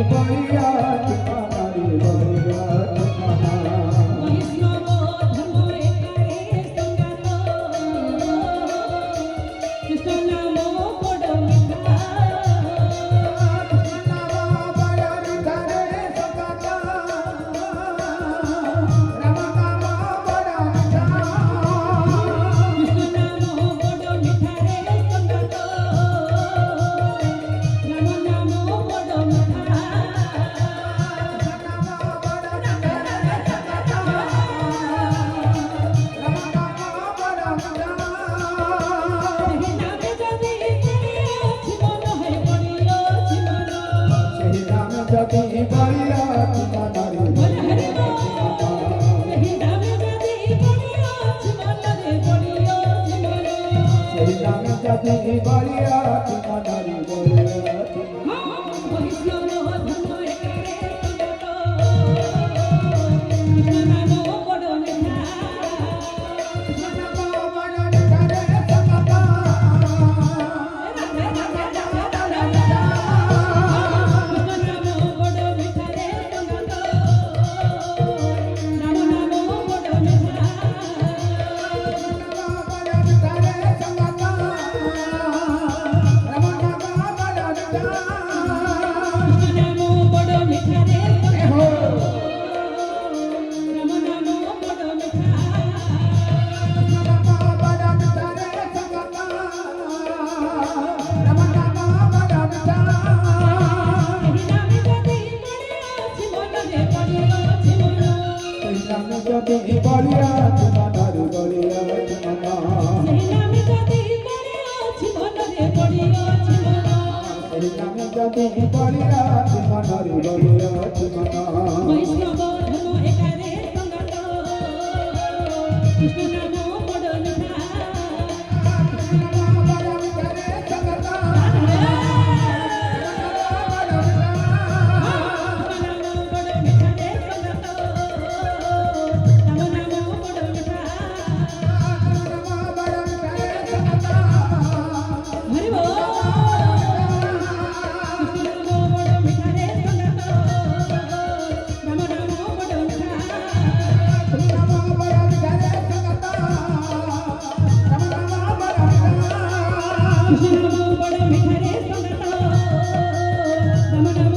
বলিয়া ঠিকানারি বলিয়া ঠিকানা বৈষ্ণব ধর্ম একারে সঙ্গাত কৃষ্ণ নাম বড় মিঠা যদি বলিয়া ঠিকানারি সেই নামে যদি বলিয়া ঠিকানারি বলিয়া যদি বলিয়া ঠিকানারি বলিয়া ঠিকানা সেই নামে যদি বলিয়া ঠিকানারি বলিয়া ঠিকানা বৈষ্ণব ধর্ম একারে সঙ্গাত কৃষ্ণ নাম বড় মিঠা কৃষ্ণ নাম বড় মিঠা রে সঙ্গাত রাম নাম